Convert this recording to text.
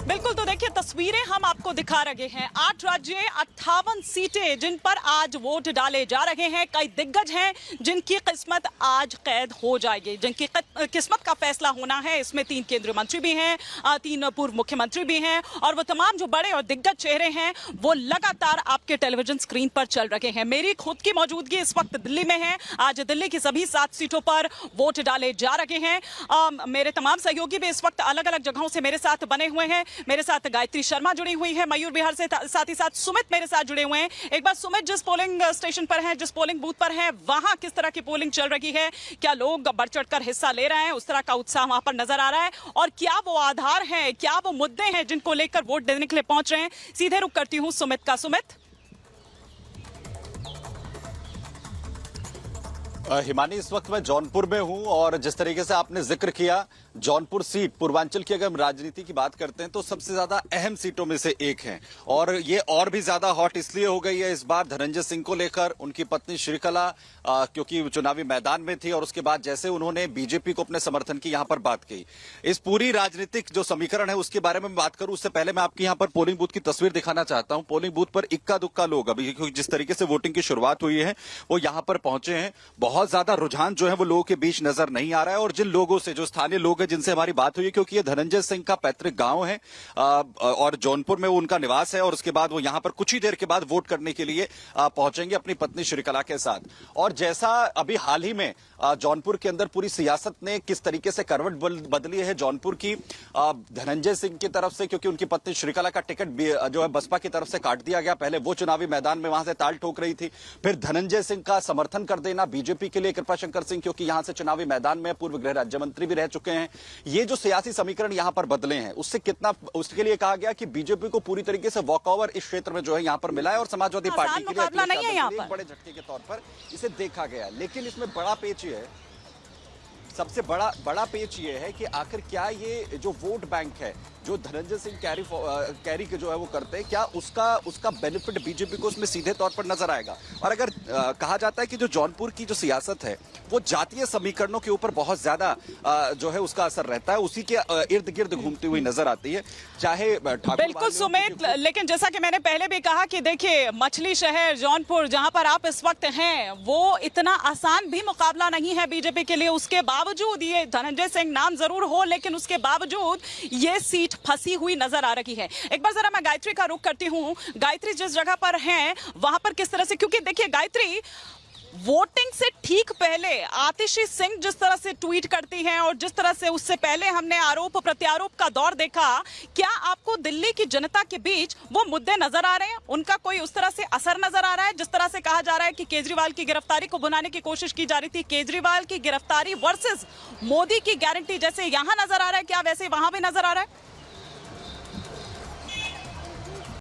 बिल्कुल, तो देखिए तस्वीरें हम आपको दिखा रहे हैं। 8 राज्य 58 सीटें जिन पर आज वोट डाले जा रहे हैं। कई दिग्गज हैं जिनकी किस्मत आज कैद हो जाएगी, जिनकी किस्मत का फैसला होना है। इसमें 3 केंद्रीय मंत्री भी हैं, 3 पूर्व मुख्यमंत्री भी हैं और वो तमाम जो बड़े और दिग्गज चेहरे हैं वो लगातार आपके टेलीविजन स्क्रीन पर चल रहे हैं। मेरी खुद की मौजूदगी इस वक्त दिल्ली में है। आज दिल्ली की सभी 7 सीटों पर वोट डाले जा रहे हैं। मेरे तमाम सहयोगी भी इस वक्त अलग अलग जगहों से मेरे साथ बने हुए हैं। मेरे साथ गायत्री शर्मा जुड़ी हुई है मयूर बिहार से, साथ ही साथ सुमित मेरे साथ जुड़े हुए हैं। एक बार सुमित, जिस पोलिंग स्टेशन पर हैं, जिस पोलिंग बूथ पर हैं, वहां किस तरह की पोलिंग चल रही है? क्या लोग बढ़ चढ़कर हिस्सा ले रहे हैं? उस तरह का उत्साह वहां पर नजर आ रहा है? और क्या वो आधार हैं, क्या वो मुद्दे हैं जिनको लेकर वोट देने के लिए पहुंच रहे हैं? सीधे रुख करती हूं सुमित का। सुमित, हिमानी, इस वक्त मैं जौनपुर में हूं और जिस तरीके से आपने जिक्र किया, जौनपुर सीट पूर्वांचल की अगर हम राजनीति की बात करते हैं तो सबसे ज्यादा अहम सीटों में से एक है और ये और भी ज्यादा हॉट इसलिए हो गई है इस बार धनंजय सिंह को लेकर। उनकी पत्नी श्रीकला क्योंकि चुनावी मैदान में थी और उसके बाद जैसे उन्होंने बीजेपी को अपने समर्थन की यहां पर बात की। इस पूरी राजनीतिक जो समीकरण है उसके बारे में बात करूं उससे पहले मैं आपकी यहां पर पोलिंग बूथ की तस्वीर दिखाना चाहता हूं। पोलिंग बूथ पर इक्का दुक्का लोग, अभी जिस तरीके से वोटिंग की शुरुआत हुई है वो यहां पर पहुंचे हैं। बहुत ज्यादा रुझान जो है वो लोगों के बीच नजर नहीं आ रहा है और जिन लोगों से, जो स्थानीय लोग हैं जिनसे हमारी बात हुई है, क्योंकि ये धनंजय सिंह का पैतृक गांव है और जौनपुर में वो उनका निवास है और उसके बाद वो यहां पर कुछ ही देर के बाद वोट करने के लिए पहुंचेंगे अपनी पत्नी श्रीकला के साथ। और जैसा अभी हाल ही में जौनपुर के अंदर पूरी सियासत ने किस तरीके से करवट बदली है जौनपुर की धनंजय सिंह की तरफ से, क्योंकि उनकी पत्नी श्रीकला का टिकट जो है बसपा की तरफ से काट दिया गया। पहले वो चुनावी मैदान में वहां से ताल ठोक रही थी, फिर धनंजय सिंह का समर्थन कर देना बीजेपी के लिए कृपाशंकर सिंह, क्योंकि यहां से चुनावी मैदान में पूर्व गृह राज्य मंत्री भी रह चुके हैं। ये जो सियासी समीकरण यहां पर बदले हैं उसके लिए कहा गया कि बीजेपी को पूरी तरीके से वॉकओवर इस क्षेत्र में जो है यहां पर मिला है और समाजवादी पार्टी के लिए एक बड़े झटके के तौर पर इसे देखा गया। लेकिन इसमें बड़ा पेच ये है, सबसे बड़ा पेच ये है कि आखिर क्या ये जो वोट बैंक है जो धनंजय सिंह कैरी के जो है वो करते हैं, क्या उसका बेनिफिट बीजेपी को उसमें सीधे तौर पर नजर आएगा? और अगर कहा जाता है कि जो जौनपुर की जो सियासत है वो जातीय समीकरणों के ऊपर बहुत ज्यादा जो है उसका असर रहता है, उसी के इर्द गिर्द घूमती हुई नजर आती है, चाहे बिल्कुल सुमित, लेकिन जैसा कि मैंने पहले भी कहा कि देखिए मछली शहर जौनपुर जहां पर आप इस वक्त हैं वो इतना आसान भी मुकाबला नहीं है बीजेपी के लिए। उसके बावजूद ये धनंजय सिंह नाम जरूर हो लेकिन उसके बावजूद ये सीट फंसी हुई नजर आ रही है। एक बार जरा मैं गायत्री का रुख करती हूं। गायत्री, जिस जगह पर हैं वहां पर किस तरह से, क्योंकि देखिए गायत्री, वोटिंग से ठीक पहले आतिशी सिंह जिस तरह से ट्वीट करती हैं और जिस तरह से उससे पहले हमने आरोप प्रत्यारोप का दौर देखा, क्या आपको दिल्ली की जनता के बीच वो मुद्दे नजर आ रहे हैं? उनका कोई उस तरह से असर नजर आ रहा है? जिस तरह से कहा जा रहा है कि केजरीवाल की गिरफ्तारी को भुनाने की कोशिश की जा रही थी, केजरीवाल की गिरफ्तारी वर्सेस मोदी की गारंटी, जैसे यहां नजर आ रहा है, क्या वैसे वहां भी नजर आ रहा है?